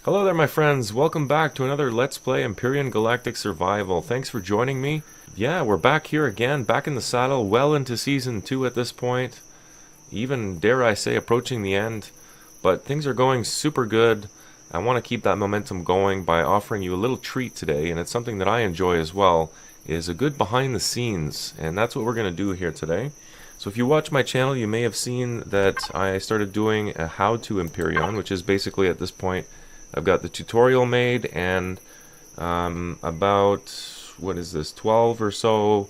Hello there, my friends. Welcome back to another Let's Play Empyrion Galactic Survival. Thanks for joining me. Yeah, we're back here again, back in the saddle, well into Season 2 at this point. Even, dare I say, approaching the end. But things are going super good. I want to keep that momentum going by offering you a little treat today, and it's something that I enjoy as well, is a good behind the scenes. And that's what we're going to do here today. So if you watch my channel, you may have seen that I started doing a how-to Empyrion, which is basically at this point I've got the tutorial made and about, what is this, 12 or so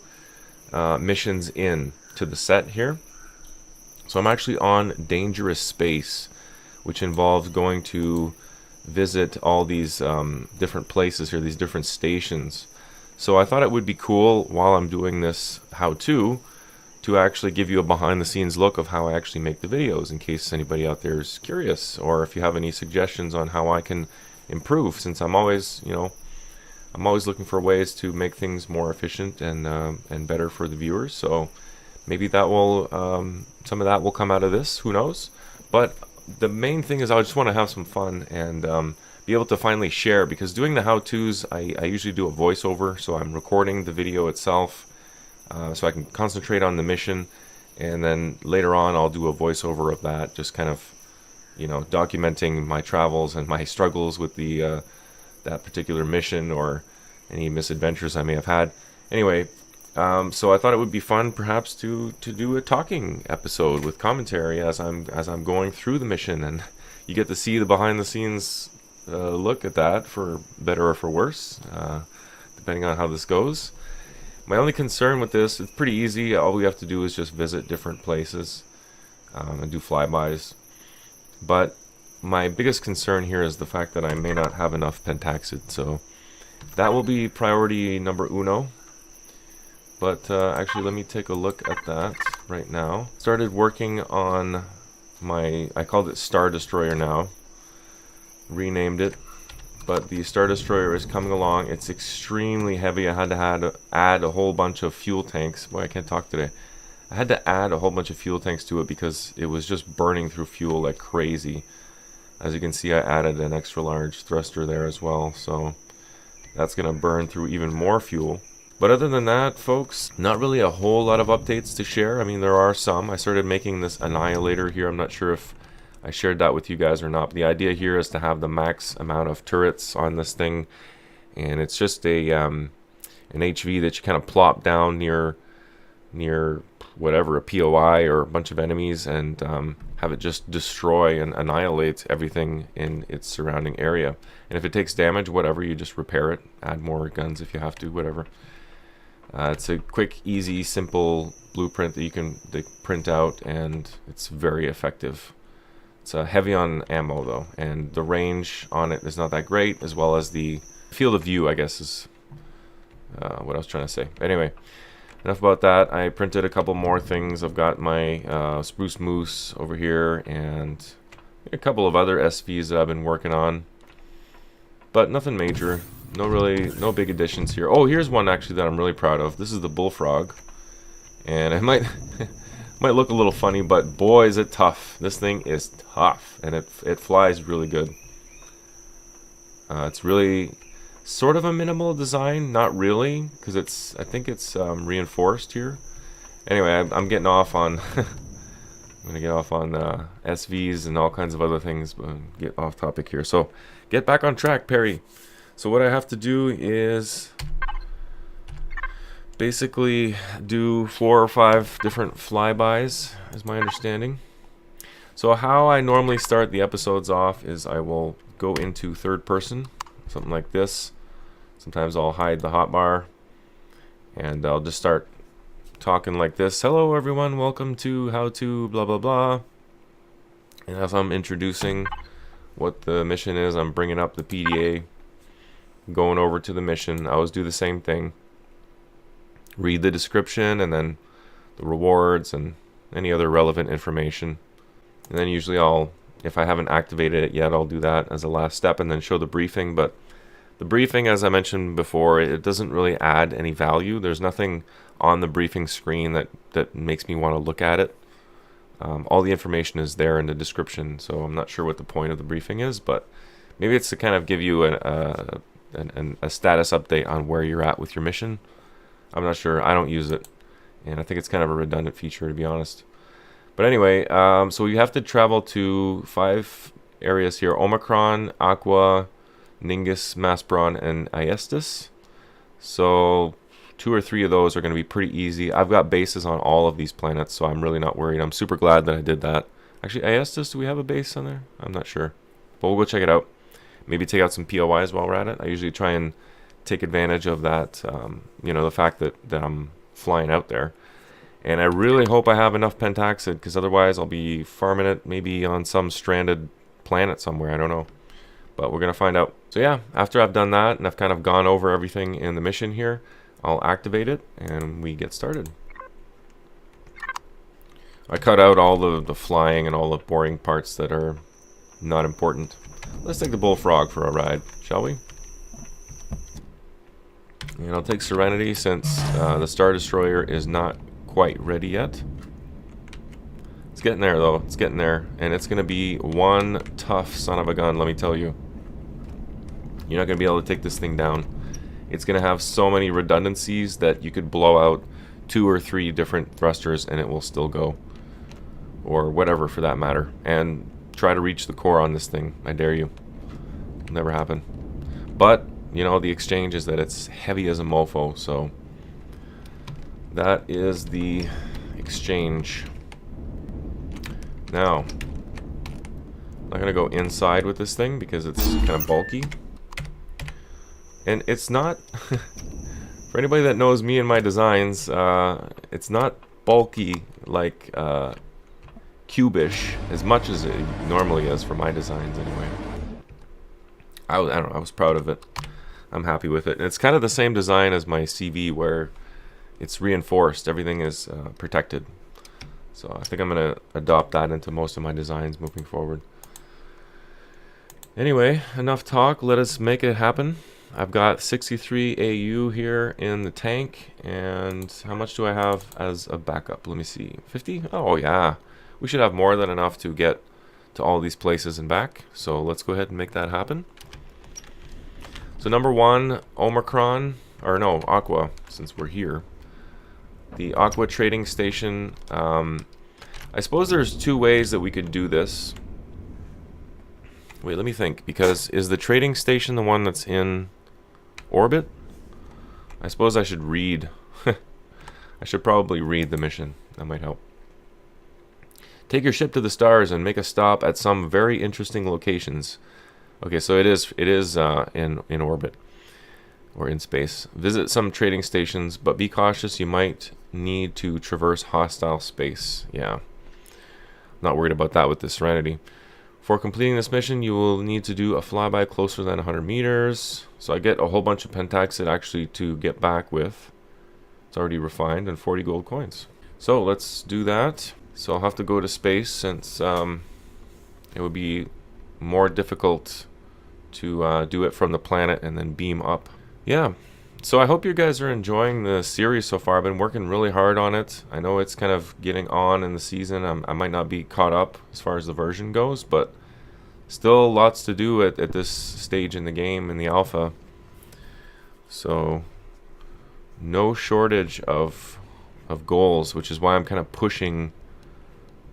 missions in to the set here. So I'm actually on dangerous space, which involves going to visit all these different places here, these different stations. So I thought it would be cool while I'm doing this how-to to actually give you a behind-the-scenes look of how I actually make the videos, in case anybody out there is curious, or if you have any suggestions on how I can improve, since I'm always, I'm always looking for ways to make things more efficient and better for the viewers. So maybe that will, some of that will come out of this, who knows? But the main thing is I just want to have some fun and be able to finally share, because doing the how-tos, I usually do a voiceover, so I'm recording the video itself, so I can concentrate on the mission, and then later on I'll do a voiceover of that, just kind of, documenting my travels and my struggles with the that particular mission or any misadventures I may have had. Anyway, so I thought it would be fun perhaps to do a talking episode with commentary as I'm going through the mission, and you get to see the behind the scenes look at that, for better or for worse, depending on how this goes. My only concern with this, it's pretty easy. All we have to do is just visit different places and do flybys. But my biggest concern here is the fact that I may not have enough pentaxid. So that will be priority number uno. But actually, let me take a look at that right now. Started working on my, I called it Star Destroyer now. Renamed it. But the Star Destroyer is coming along. It's extremely heavy. I had to add a whole bunch of fuel tanks. Boy, I can't talk today. I had to add a whole bunch of fuel tanks to it because it was just burning through fuel like crazy. As you can see, I added an extra large thruster there as well. So that's going to burn through even more fuel. But other than that, folks, not really a whole lot of updates to share. I mean, there are some. I started making this Annihilator here. I'm not sure if I shared that with you guys or not. But the idea here is to have the max amount of turrets on this thing, and it's just a an HV that you kind of plop down near whatever, a POI or a bunch of enemies, and have it just destroy and annihilate everything in its surrounding area. And if it takes damage, whatever, you just repair it, add more guns if you have to, whatever. It's a quick, easy, simple blueprint that you can print out, and it's very effective. It's heavy on ammo though, and the range on it is not that great, as well as the field of view, I guess, is what I was trying to say. Anyway, enough about that. I printed a couple more things. I've got my Spruce Moose over here, and a couple of other SVs that I've been working on, but nothing major. No big additions here. Oh, here's one actually that I'm really proud of. This is the Bullfrog, and I might might look a little funny, but boy is it tough. This thing is tough, and it flies really good. It's really sort of a minimal design, not really, because I think it's reinforced here. Anyway, I'm getting off on I'm gonna get off on SVs and all kinds of other things, but get off topic here. So get back on track, Perry. So what I have to do is basically do 4 or 5 different flybys, is my understanding. So how I normally start the episodes off is I will go into third person, something like this. Sometimes I'll hide the hotbar, and I'll just start talking like this. Hello everyone, welcome to how to blah blah blah. And as I'm introducing what the mission is, I'm bringing up the PDA, going over to the mission. I always do the same thing. Read the description and then the rewards and any other relevant information. And then usually if I haven't activated it yet, I'll do that as a last step and then show the briefing. But the briefing, as I mentioned before, it doesn't really add any value. There's nothing on the briefing screen that makes me want to look at it. All the information is there in the description, so I'm not sure what the point of the briefing is, but Maybe it's to kind of give you a status update on where you're at with your mission. I'm not sure. I don't use it, and I think it's kind of a redundant feature, to be honest. But anyway, so you have to travel to 5 areas here: Omicron, Aqua, Ningus, Maspron, and Aestus. So 2 or 3 of those are going to be pretty easy. I've got bases on all of these planets, so I'm really not worried. I'm super glad that I did that. Actually, Aestus, do we have a base on there? I'm not sure. But we'll go check it out. Maybe take out some POIs while we're at it. I usually try and take advantage of that, you know, the fact that I'm flying out there. And I really hope I have enough pentaxid, because otherwise I'll be farming it maybe on some stranded planet somewhere. I don't know. But we're going to find out. So yeah, after I've done that and I've kind of gone over everything in the mission here, I'll activate it and we get started. I cut out all the flying and all the boring parts that are not important. Let's take the bullfrog for a ride, shall we? And I'll take Serenity since the Star Destroyer is not quite ready yet. It's getting there though, it's getting there. And it's going to be one tough son of a gun, let me tell you. You're not going to be able to take this thing down. It's going to have so many redundancies that you could blow out 2 or 3 different thrusters and it will still go. Or whatever for that matter. And try to reach the core on this thing. I dare you. It'll never happen. But, you know, the exchange is that it's heavy as a mofo, so that is the exchange. Now, I'm not going to go inside with this thing because it's kind of bulky. And it's not, for anybody that knows me and my designs, it's not bulky like cubish as much as it normally is for my designs anyway. I don't know, I was proud of it. I'm happy with it. And it's kind of the same design as my CV where it's reinforced. Everything is protected. So I think I'm going to adopt that into most of my designs moving forward. Anyway, enough talk. Let us make it happen. I've got 63 AU here in the tank, and how much do I have as a backup? Let me see. 50? Oh yeah. We should have more than enough to get to all these places and back. So let's go ahead and make that happen. So number 1, Omicron, or no, Aqua, since we're here. The Aqua trading station. I suppose there's 2 ways that we could do this. Wait, let me think, because is the trading station the one that's in orbit? I suppose I should read. I should probably read the mission. That might help. Take your ship to the stars and make a stop at some very interesting locations. Okay, so it is in orbit or in space. Visit some trading stations, but be cautious. You might need to traverse hostile space. Yeah, not worried about that with the Serenity. For completing this mission, you will need to do a flyby closer than 100 meters. So I get a whole bunch of pentaxid actually to get back with. It's already refined, and 40 gold coins. So let's do that. So I'll have to go to space since it would be more difficult to do it from the planet and then beam up. Yeah, so I hope you guys are enjoying the series so far. I've been working really hard on it. I know it's kind of getting on in the season. I might not be caught up as far as the version goes, but still lots to do at this stage in the game, in the alpha. So no shortage of goals, which is why I'm kind of pushing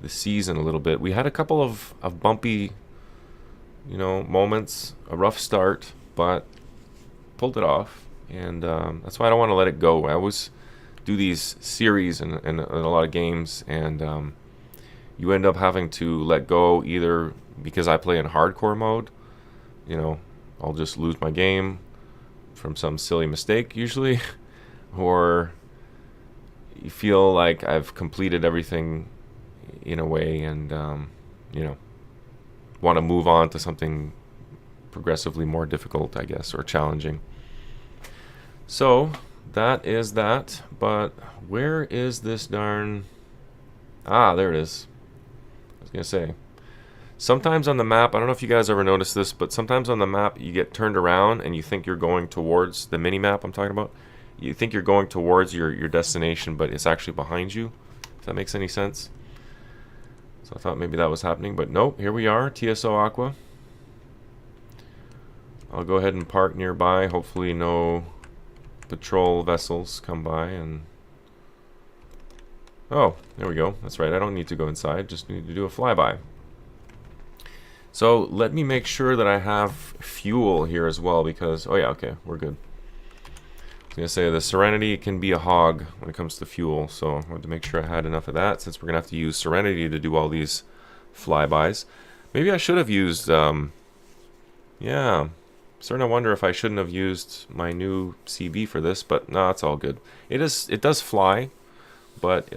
the season a little bit. We had a couple of bumpy, you know, moments, a rough start, but pulled it off, and that's why I don't want to let it go. I always do these series in a lot of games, and you end up having to let go either because I play in hardcore mode, you know, I'll just lose my game from some silly mistake usually, or you feel like I've completed everything in a way and you know, want to move on to something progressively more difficult, I guess, or challenging. So that is that. But where is this darn... Ah, there it is. I was gonna say, sometimes on the map, I don't know if you guys ever noticed this, but sometimes on the map you get turned around and you think you're going towards the mini map I'm talking about. You think you're going towards your destination, but it's actually behind you, if that makes any sense. So I thought maybe that was happening, but nope, here we are, TSO Aqua. I'll go ahead and park nearby. Hopefully no patrol vessels come by and... Oh, there we go. That's right. I don't need to go inside. Just need to do a flyby. So let me make sure that I have fuel here as well because... Oh yeah, okay. We're good. I was going to say the Serenity can be a hog when it comes to fuel. So I wanted to make sure I had enough of that since we're going to have to use Serenity to do all these flybys. Maybe I should have used... yeah... Starting to wonder if I shouldn't have used my new CB for this, but no, it's all good. It does fly, but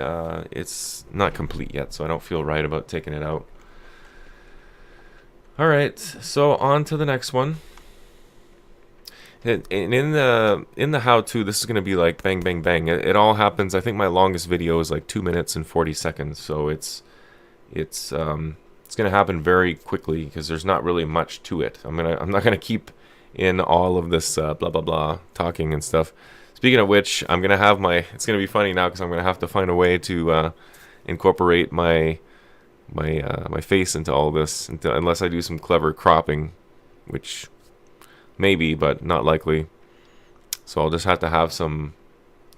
it's not complete yet, so I don't feel right about taking it out. All right, so on to the next one. And in the how-to, this is going to be like bang, bang, bang. It all happens. I think my longest video is like 2 minutes and 40 seconds, so it's going to happen very quickly because there's not really much to it. I'm not gonna keep in all of this blah blah blah talking and stuff. Speaking of which, I'm gonna have my... It's gonna be funny now because I'm gonna have to find a way to incorporate my face into all this, unless I do some clever cropping, which maybe, but not likely. So I'll just have to have some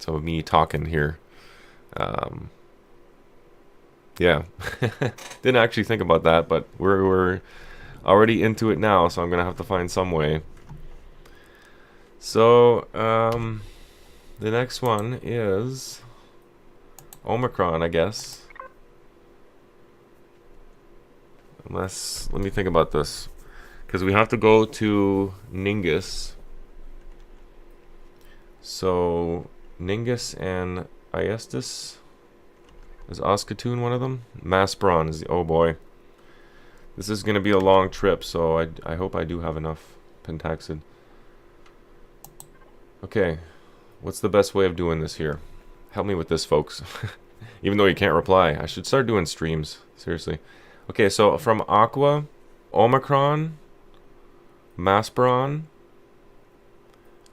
of me talking here. Yeah, didn't actually think about that, but we're already into it now, so I'm gonna have to find some way. So the next one is Omicron, I guess. Unless, let me think about this, because we have to go to Ningus. So Ningus and Iestis. Is Oskatoon one of them? Maspron is the... Oh boy. This is going to be a long trip, so I hope I do have enough pentaxid. Okay. What's the best way of doing this here? Help me with this, folks. Even though you can't reply. I should start doing streams. Seriously. Okay, so from Aqua, Omicron, Maspron,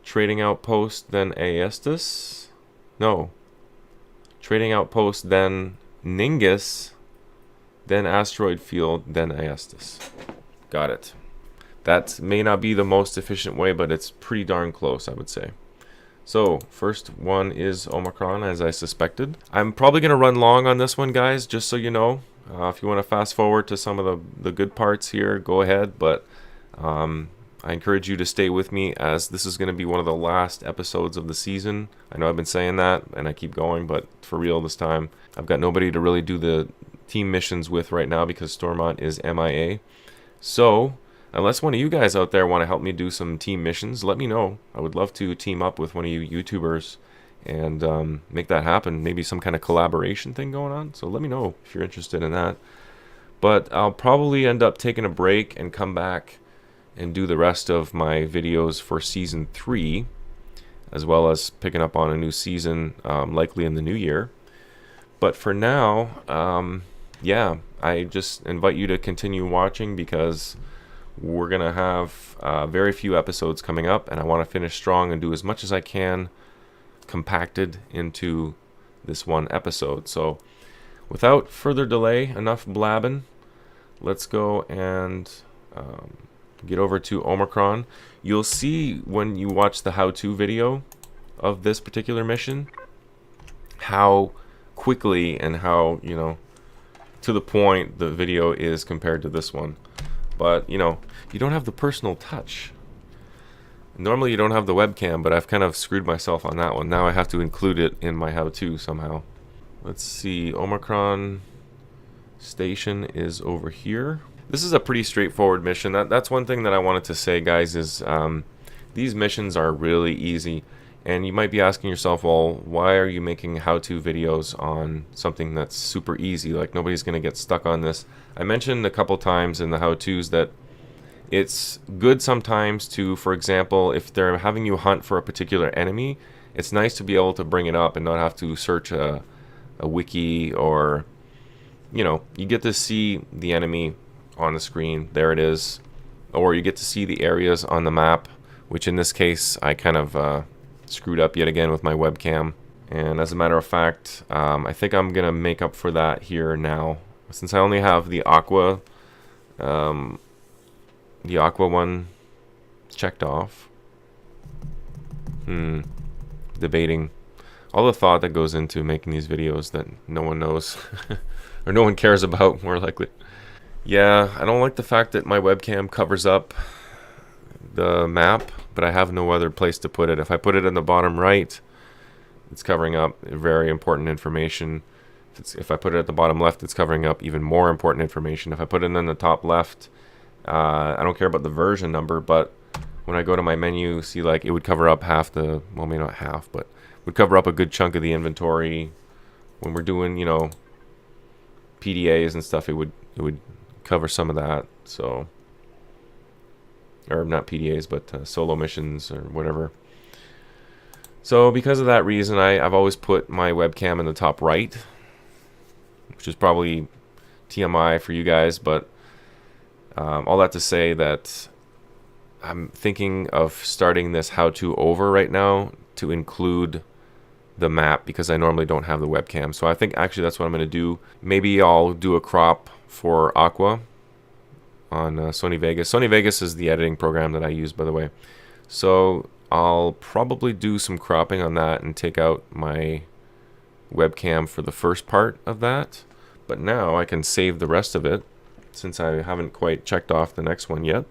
Trading Outpost, then Aestus. No. Trading Outpost, then Ningus, then Asteroid Field, then Aestus. Got it. That may not be the most efficient way, but it's pretty darn close, I would say. So, first one is Omicron, as I suspected. I'm probably going to run long on this one, guys, just so you know. If you want to fast forward to some of the good parts here, go ahead, but I encourage you to stay with me, as this is going to be one of the last episodes of the season. I know I've been saying that, and I keep going, but for real this time, I've got nobody to really do the team missions with right now because Stormont is MIA. So, unless one of you guys out there want to help me do some team missions, let me know. I would love to team up with one of you YouTubers and make that happen. Maybe some kind of collaboration thing going on. So let me know if you're interested in that. But I'll probably end up taking a break and come back and do the rest of my videos for Season 3, as well as picking up on a new season, likely in the new year. But for now, yeah, I just invite you to continue watching because we're going to have very few episodes coming up, and I want to finish strong and do as much as I can compacted into this one episode. So without further delay, enough blabbing, let's go and get over to Omicron. You'll see when you watch the how-to video of this particular mission how quickly and how, you know, to the point the video is compared to this one. But, you know, you don't have the personal touch. Normally you don't have the webcam, but I've kind of screwed myself on that one. Now I have to include it in my how-to somehow. Let's see, Omicron station is over here. This is a pretty straightforward mission. That's one thing that I wanted to say, guys, is these missions are really easy. And you might be asking yourself, well, why are you making how-to videos on something that's super easy? Like, nobody's going to get stuck on this. I mentioned a couple times in the how-tos that it's good sometimes to, for example, if they're having you hunt for a particular enemy, it's nice to be able to bring it up and not have to search a wiki, or, you know, you get to see the enemy on the screen. There it is. Or you get to see the areas on the map, which in this case I kind of screwed up yet again with my webcam. And as a matter of fact, I think I'm gonna make up for that here now, since I only have the aqua one It's checked off. Debating. All the thought that goes into making these videos that no one knows. Or no one cares about, more likely. Yeah, I don't like the fact that my webcam covers up the map, but I have no other place to put it. If I put it in the bottom right, it's covering up very important information. If I put it at the bottom left, it's covering up even more important information. If I put it in the top left, I don't care about the version number, but when I go to my menu, see, like, it would cover up half the, well, maybe not half, but would cover up a good chunk of the inventory. When we're doing, you know, PDAs and stuff, it would cover some of that. So, or not PDAs, but solo missions or whatever. So because of that reason, I've always put my webcam in the top right, which is probably TMI for you guys, but all that to say that I'm thinking of starting this how-to over right now to include the map, because I normally don't have the webcam. So I think actually that's what I'm going to do. Maybe I'll do a crop for Aqua on Sony Vegas. Sony Vegas is the editing program that I use, by the way. So I'll probably do some cropping on that and take out my webcam for the first part of that. But now I can save the rest of it, since I haven't quite checked off the next one yet.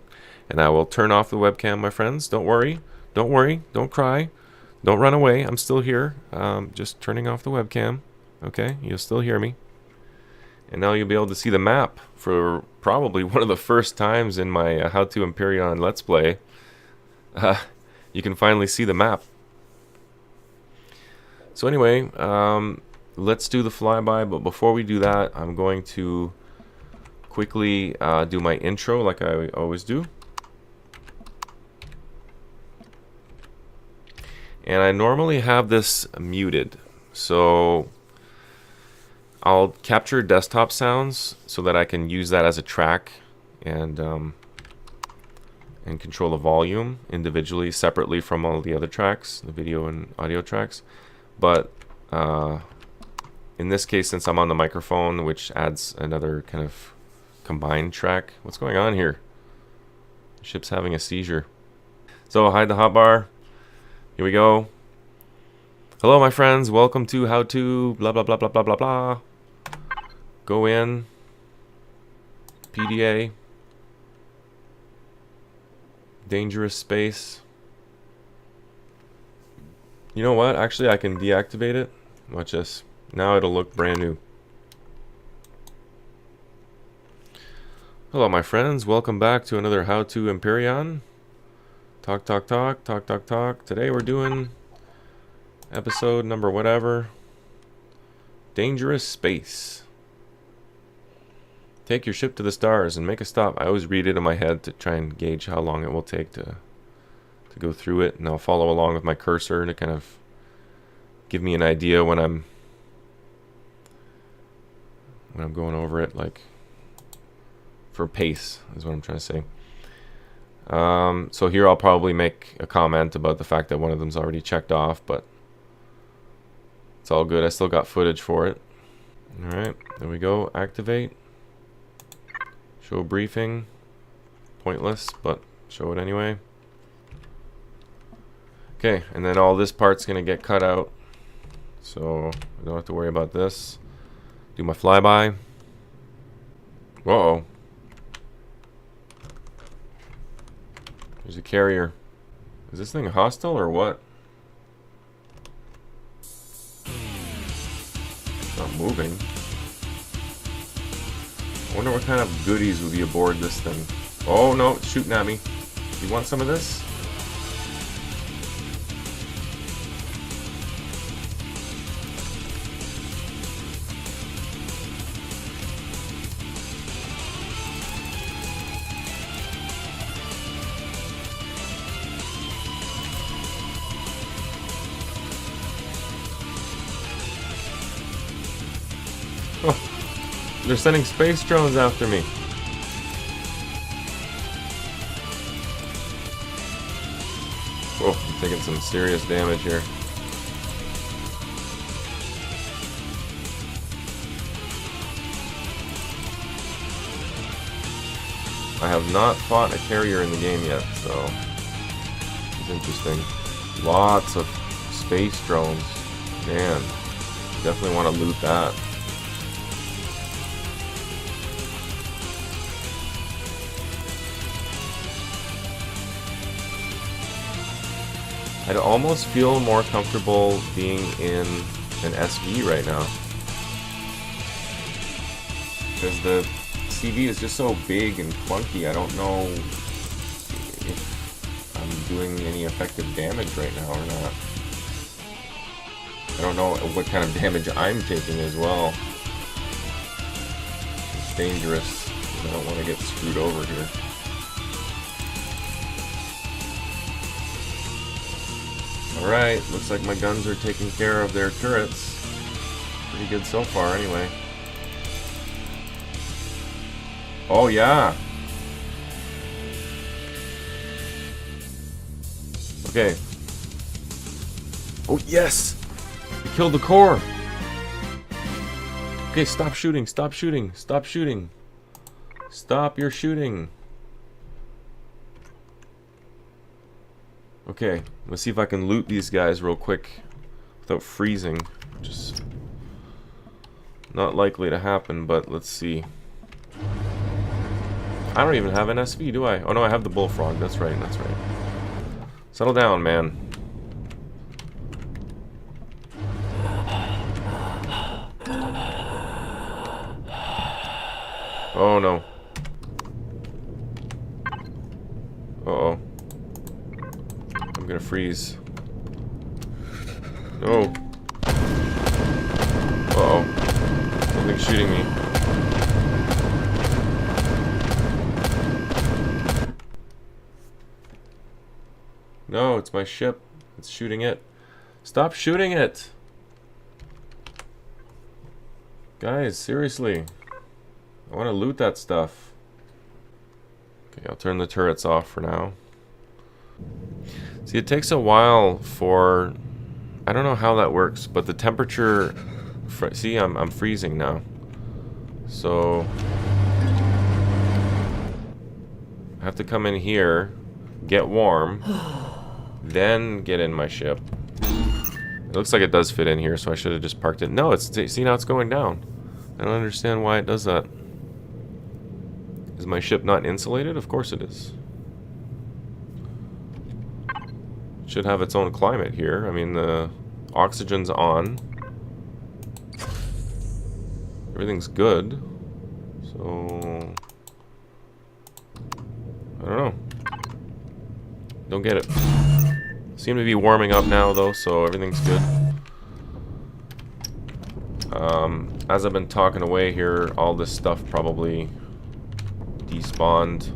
And I will turn off the webcam, my friends. Don't worry. Don't worry. Don't cry. Don't run away. I'm still here. Just turning off the webcam. Okay? You'll still hear me. And now you'll be able to see the map for probably one of the first times in my How to Empyrion Let's Play. You can finally see the map. So anyway, let's do the flyby. But before we do that, I'm going to quickly do my intro like I always do. And I normally have this muted, so I'll capture desktop sounds so that I can use that as a track and control the volume individually, separately from all the other tracks, the video and audio tracks. But in this case, since I'm on the microphone, which adds another kind of combined track. What's going on here? The ship's having a seizure. So hide the hotbar. Here we go. Hello, my friends. Welcome to How to blah blah blah blah blah blah blah. Go in. PDA. Dangerous space. You know what? Actually, I can deactivate it. Watch this. Now it'll look brand new. Hello, my friends. Welcome back to another How to Empyrion. Talk, talk, talk, talk, talk, talk. Today we're doing episode number whatever. Dangerous space. Take your ship to the stars and make a stop. I always read it in my head to try and gauge how long it will take to go through it, and I'll follow along with my cursor to kind of give me an idea when I'm going over it, like for pace is what I'm trying to say. So here I'll probably make a comment about the fact that one of them's already checked off, but it's all good. I still got footage for it. Alright, there we go. Activate. Show briefing. Pointless, but show it anyway. Okay, and then all this part's going to get cut out, so I don't have to worry about this. Do my flyby. Whoa. There's a carrier. Is this thing hostile or what? It's not moving. I wonder what kind of goodies would be aboard this thing. Oh no, it's shooting at me. You want some of this? They're sending space drones after me. Whoa, I'm taking some serious damage here. I have not fought a carrier in the game yet, so is interesting. Lots of space drones. Man, definitely want to loot that. I'd almost feel more comfortable being in an SV right now. Because the CV is just so big and clunky, I don't know if I'm doing any effective damage right now or not. I don't know what kind of damage I'm taking as well. It's dangerous, because I don't want to get screwed over here. Alright, looks like my guns are taking care of their turrets. Pretty good so far, anyway. Oh, yeah! Okay. Oh, yes! We killed the core! Okay, stop shooting, stop shooting, stop shooting. Stop your shooting. Okay, let's see if I can loot these guys real quick without freezing. Just not likely to happen, but let's see. I don't even have an SV, do I? Oh no, I have the bullfrog. That's right, that's right. Settle down, man. Oh no. Uh-oh. I'm gonna freeze. No. Uh-oh. Something's shooting me. No, it's my ship. It's shooting it. Stop shooting it! Guys, seriously. I want to loot that stuff. Okay, I'll turn the turrets off for now. See, it takes a while for... I don't know how that works, but the temperature... See, I'm freezing now. So... I have to come in here, get warm, then get in my ship. It looks like it does fit in here, so I should have just parked it. No, it's... See, now it's going down. I don't understand why it does that. Is my ship not insulated? Of course it is. It should have its own climate here. I mean, the oxygen's on. Everything's good. So... I don't know. Don't get it. Seem to be warming up now, though, so everything's good. As I've been talking away here, all this stuff probably despawned.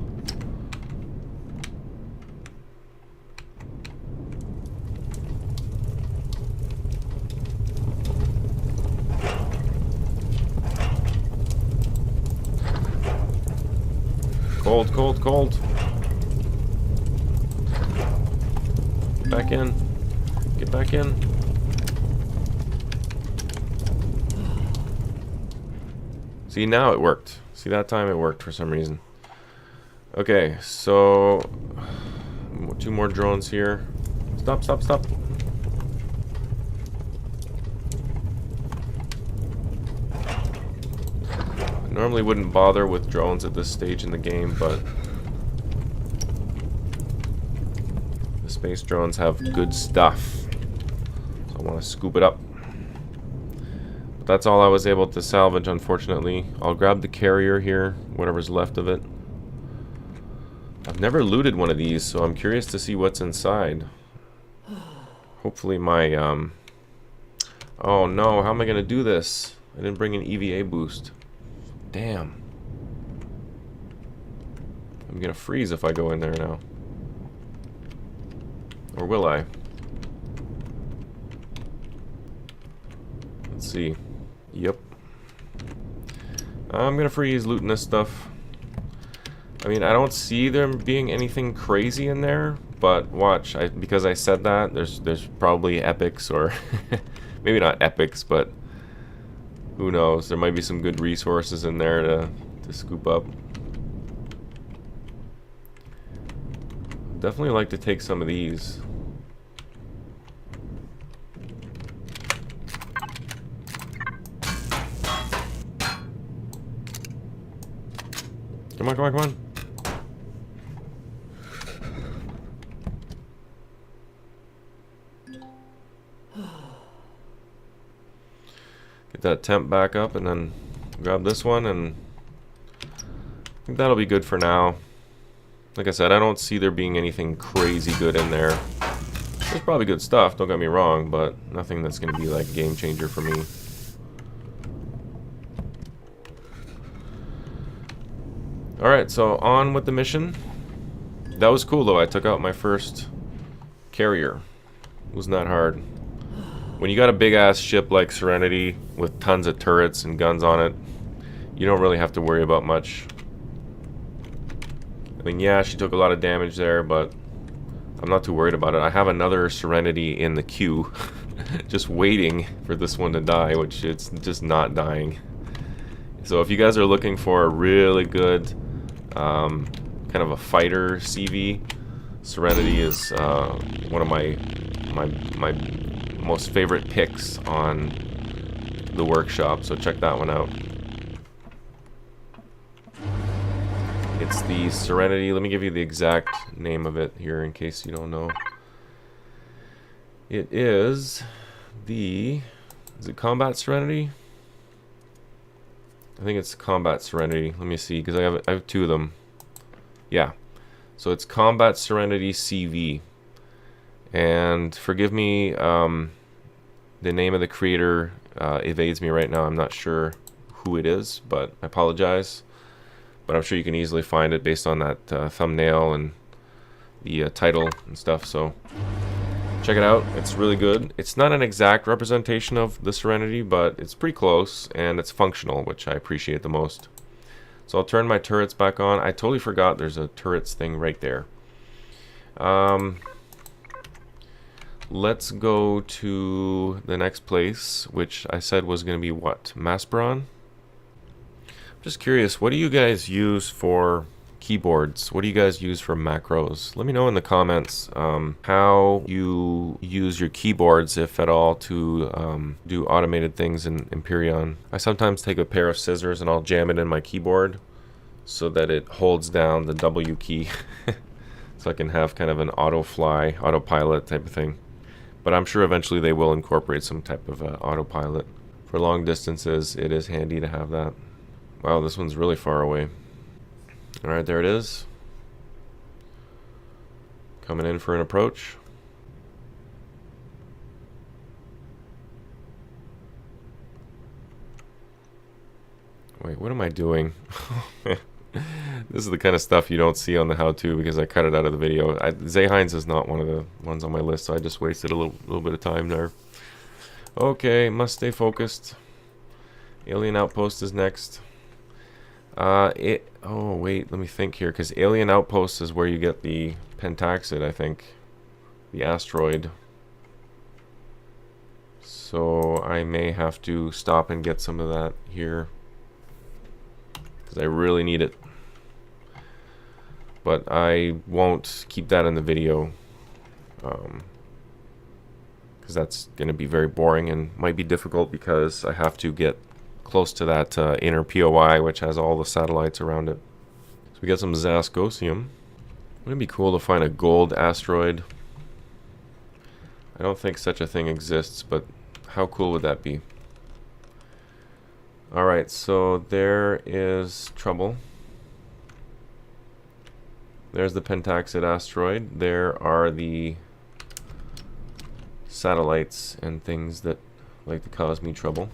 Cold, cold, cold. Get back in. Get back in. See, now it worked. See, that time it worked for some reason. Okay, so... 2 more drones here. Stop, stop, stop. I normally wouldn't bother with drones at this stage in the game, but... the space drones have good stuff. So I want to scoop it up. But that's all I was able to salvage, unfortunately. I'll grab the carrier here, whatever's left of it. I've never looted one of these, so I'm curious to see what's inside. Hopefully my, oh no, how am I gonna do this? I didn't bring an EVA boost. Damn. I'm gonna freeze if I go in there now. Or will I? Let's see. Yep. I'm gonna freeze looting this stuff. I mean, I don't see there being anything crazy in there, but watch, because I said that, there's probably epics, or maybe not epics, but who knows? There might be some good resources in there to scoop up. Definitely like to take some of these. Come on, come on, come on. Get that temp back up and then grab this one, and I think that'll be good for now. Like I said, I don't see there being anything crazy good in there. There's probably good stuff, don't get me wrong, but nothing that's going to be like a game changer for me. Alright, so on with the mission. That was cool though, I took out my first carrier. It wasn't that hard. When you got a big ass ship like Serenity with tons of turrets and guns on it, you don't really have to worry about much. I mean, yeah, she took a lot of damage there, but I'm not too worried about it. I have another Serenity in the queue, just waiting for this one to die, which it's just not dying. So if you guys are looking for a really good kind of a fighter CV, Serenity is one of my most favorite picks on the workshop, so check that one out. It's the Serenity. Let me give you the exact name of it here in case you don't know. It is the... Is it Combat Serenity? I think it's Combat Serenity. Let me see, because I have two of them. Yeah. So it's Combat Serenity CV. And forgive me, the name of the creator evades me right now. I'm not sure who it is, but I apologize. But I'm sure you can easily find it based on that thumbnail and the title and stuff. So check it out. It's really good. It's not an exact representation of the Serenity, but it's pretty close and it's functional, which I appreciate the most. So I'll turn my turrets back on. I totally forgot there's a turrets thing right there. Let's go to the next place, which I said was going to be what? Maspron? Just curious, what do you guys use for keyboards? What do you guys use for macros? Let me know in the comments how you use your keyboards, if at all, to do automated things in Empyrion. I sometimes take a pair of scissors and I'll jam it in my keyboard so that it holds down the W key so I can have kind of an autopilot type of thing. But I'm sure eventually they will incorporate some type of autopilot. For long distances, it is handy to have that. Wow, this one's really far away. Alright, there it is. Coming in for an approach. Wait, what am I doing? This is the kind of stuff you don't see on the how-to because I cut it out of the video. Zayhines is not one of the ones on my list, so I just wasted a little bit of time there. Okay, must stay focused. Alien Outpost is next. Oh wait, let me think here, because Alien Outpost is where you get the Pentaxid, I think, the asteroid. So I may have to stop and get some of that here, because I really need it. But I won't keep that in the video, because that's going to be very boring and might be difficult because I have to get close to that inner POI, which has all the satellites around it. So we got some Zascosium. Wouldn't it be cool to find a gold asteroid? I don't think such a thing exists, but how cool would that be? Alright, so there is trouble. There's the Pentaxid asteroid. There are the satellites and things that like to cause me trouble.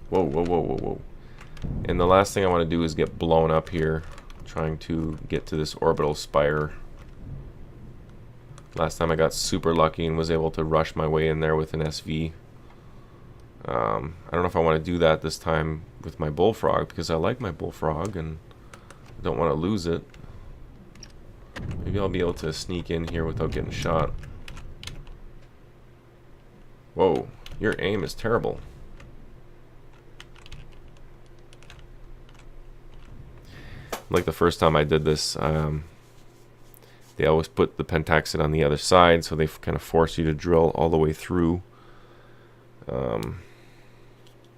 Whoa, whoa, whoa, whoa, whoa. And the last thing I want to do is get blown up here, trying to get to this orbital spire. Last time I got super lucky and was able to rush my way in there with an SV. I don't know if I want to do that this time with my Bullfrog, because I like my Bullfrog and I don't want to lose it. Maybe I'll be able to sneak in here without getting shot. Whoa, your aim is terrible. Like the first time I did this, they always put the pentaxid on the other side, so they kind of force you to drill all the way through.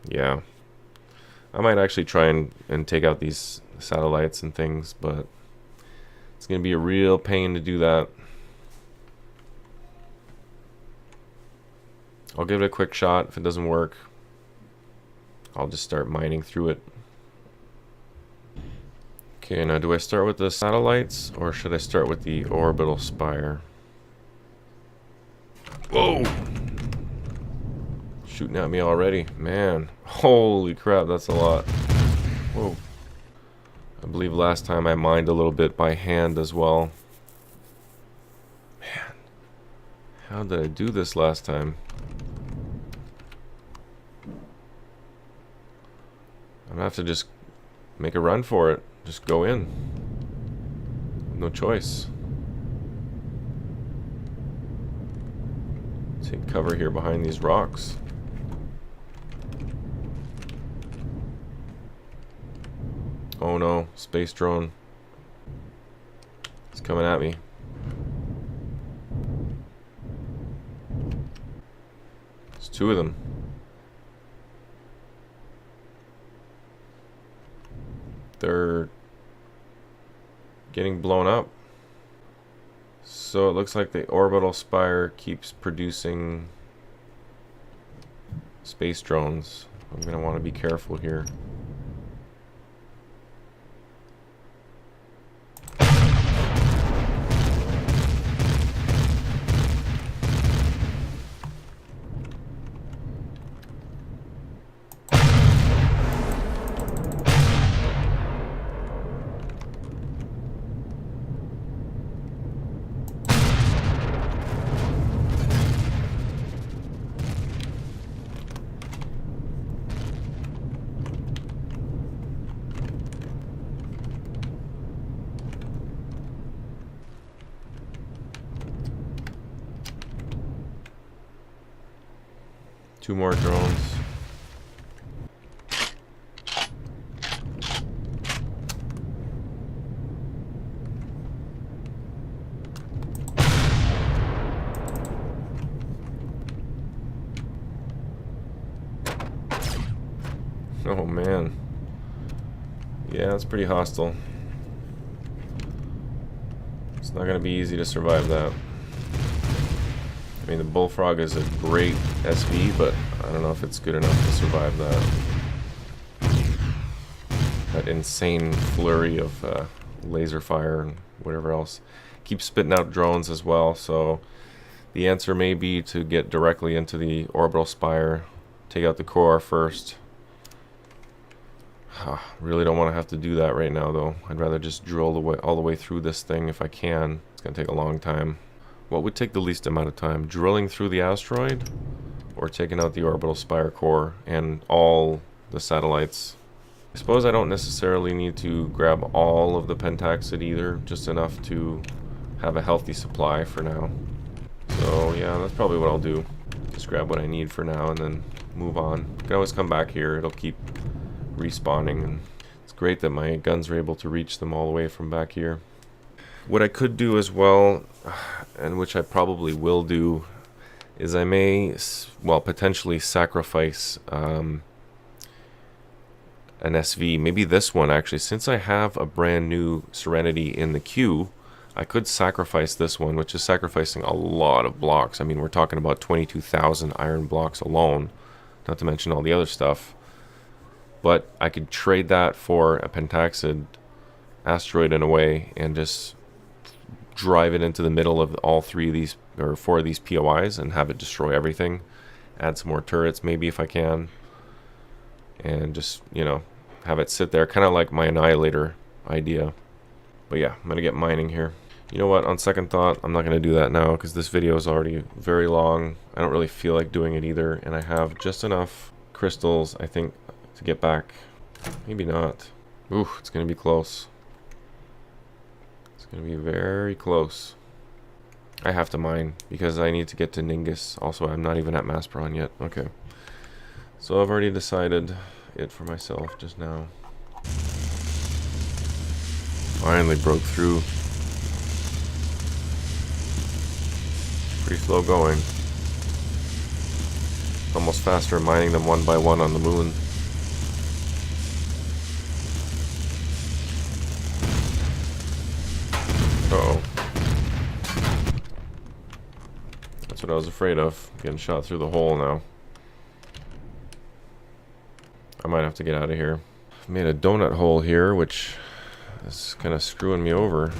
Yeah. I might actually try and take out these satellites and things, but it's going to be a real pain to do that. I'll give it a quick shot. If it doesn't work, I'll just start mining through it. Okay, now do I start with the satellites or should I start with the orbital spire? Whoa! Shooting at me already. Man, holy crap, that's a lot. Whoa. I believe last time I mined a little bit by hand as well. Man, how did I do this last time? I'm gonna have to just make a run for it. Just go in. No choice. Take cover here behind these rocks. Oh no, space drone. It's coming at me. There's two of them. They're getting blown up. So it looks like the orbital spire keeps producing space drones. I'm gonna want to be careful here. Two more drones. Oh man. Yeah, it's pretty hostile. It's not gonna be easy to survive that. I mean, the bullfrog is a great SV, but I don't know if it's good enough to survive that insane flurry of laser fire and whatever else. Keeps spitting out drones as well, so the answer may be to get directly into the orbital spire, take out the core first. Really don't want to have to do that right now, though. I'd rather just drill all the way through this thing if I can. It's going to take a long time. What would take the least amount of time? Drilling through the asteroid or taking out the orbital spire core and all the satellites? I suppose I don't necessarily need to grab all of the pentaxid either, just enough to have a healthy supply for now. So yeah, that's probably what I'll do. Just grab what I need for now and then move on. I can always come back here. It'll keep respawning, and it's great that my guns are able to reach them all the way from back here. What I could do as well, and which I probably will do, is I may, well, potentially sacrifice an SV, maybe this one actually. Since I have a brand new Serenity in the queue, I could sacrifice this one, which is sacrificing a lot of blocks. I mean, we're talking about 22,000 iron blocks alone, not to mention all the other stuff. But I could trade that for a pentaxid asteroid in a way and just drive it into the middle of all three of these, or four of these POIs, and have it destroy everything. Add some more turrets maybe if I can. And just, you know, have it sit there, kind of like my Annihilator idea. But yeah, I'm going to get mining here. You know what, on second thought, I'm not going to do that now because this video is already very long. I don't really feel like doing it either, and I have just enough crystals, I think, to get back. Maybe not. Ooh, it's going to be close. It's going to be very close. I have to mine because I need to get to Ningus. Also, I'm not even at Mass Prawn yet. Okay. So I've already decided it for myself just now. Finally broke through. Pretty slow going. Almost faster mining them one by one on the moon. Uh-oh. That's what I was afraid of. Getting shot through the hole now. I might have to get out of here. I've made a donut hole here, which is kind of screwing me over.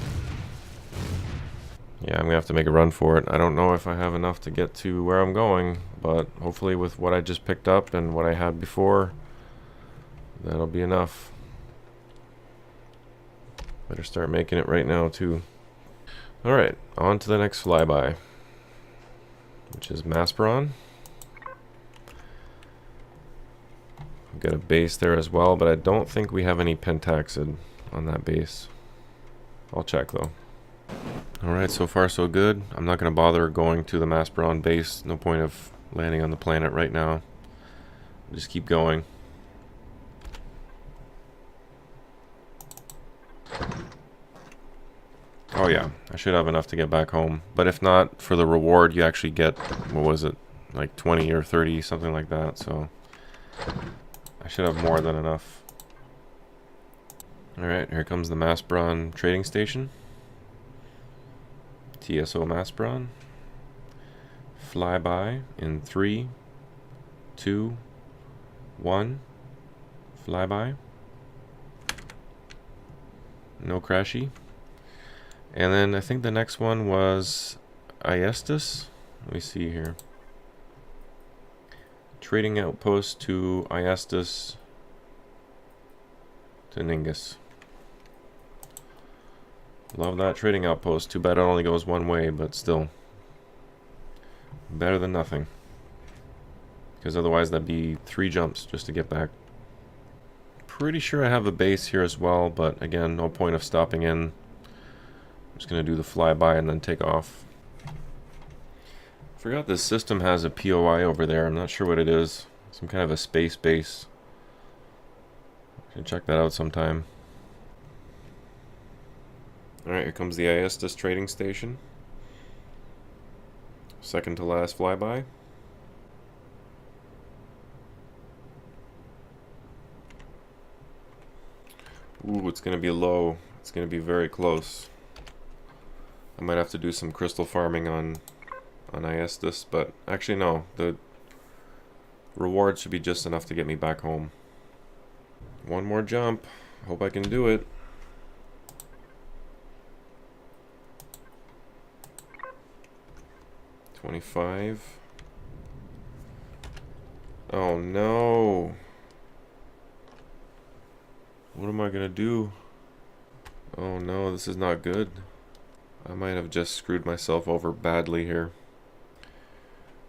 Yeah, I'm gonna have to make a run for it. I don't know if I have enough to get to where I'm going, but hopefully with what I just picked up and what I had before, that'll be enough. Better start making it right now too. Alright, on to the next flyby, which is Maspron. We've got a base there as well, but I don't think we have any pentaxid on that base. I'll check though. Alright, so far so good. I'm not going to bother going to the Maspron base. No point of landing on the planet right now. Just keep going. Oh yeah, I should have enough to get back home. But if not, for the reward you actually get, what was it, like 20 or 30, something like that. So I should have more than enough. Alright, here comes the Maspron trading station. TSO Maspron. Flyby in 3, 2, 1. Flyby. No crashy. And then I think the next one was Iestus. Let me see here. Trading outpost to Iestus to Ningus. Love that trading outpost. Too bad it only goes one way, but still. Better than nothing. Because otherwise that'd be 3 jumps just to get back. Pretty sure I have a base here as well, but again, no point of stopping in. I'm just going to do the flyby and then take off. Forgot this system has a POI over there. I'm not sure what it is. Some kind of a space base. Should check that out sometime. Alright, here comes the Iestus trading station. Second to last flyby. Ooh, it's going to be low. It's going to be very close. I might have to do some crystal farming on Iestus, but actually no. The reward should be just enough to get me back home. One more jump. Hope I can do it. $25. Oh no. What am I gonna do? Oh no, this is not good. I might have just screwed myself over badly here.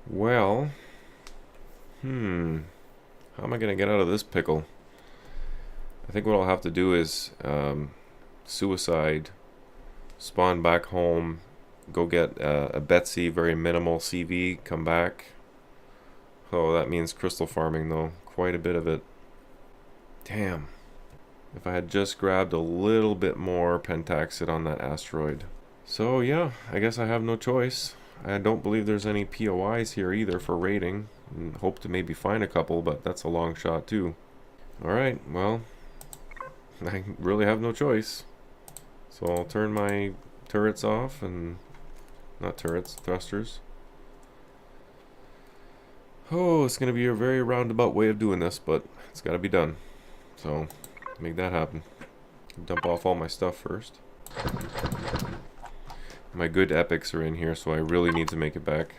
Well, how am I gonna get out of this pickle? I think what I'll have to do is suicide, spawn back home, go get a Betsy, very minimal CV, come back. Oh, that means crystal farming though, quite a bit of it. Damn. If I had just grabbed a little bit more pentaxid on that asteroid. So yeah, I guess I have no choice. I don't believe there's any POIs here either for raiding. Hope to maybe find a couple, but that's a long shot too. Alright, well, I really have no choice. So I'll turn my turrets off and... not turrets, thrusters. Oh, it's going to be a very roundabout way of doing this, but it's got to be done. So, make that happen. Dump off all my stuff first. My good epics are in here, so I really need to make it back.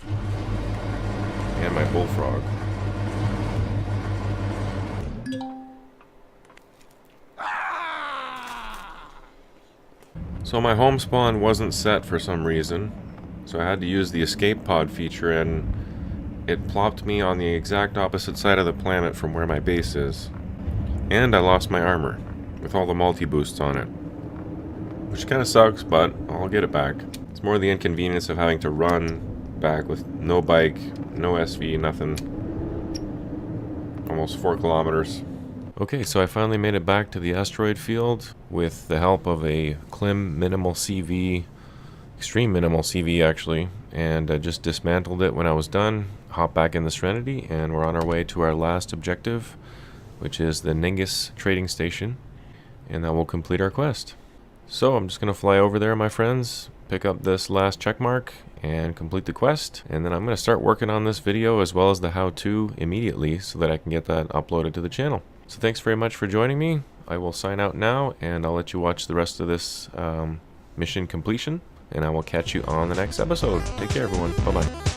And my bullfrog. So my home spawn wasn't set for some reason, so I had to use the escape pod feature, and it plopped me on the exact opposite side of the planet from where my base is. And I lost my armor, with all the multi-boosts on it. Which kind of sucks, but I'll get it back. It's more the inconvenience of having to run back with no bike, no SV, nothing. Almost 4 kilometers. Okay, so I finally made it back to the asteroid field with the help of a Klim minimal CV, extreme minimal CV actually, and I just dismantled it when I was done, hopped back in the Serenity, and we're on our way to our last objective, which is the Ningus trading station, and that will complete our quest. So I'm just going to fly over there, my friends, pick up this last check mark, and complete the quest, and then I'm going to start working on this video as well as the how-to immediately so that I can get that uploaded to the channel. So thanks very much for joining me. I will sign out now, and I'll let you watch the rest of this mission completion, and I will catch you on the next episode. Take care, everyone. Bye-bye.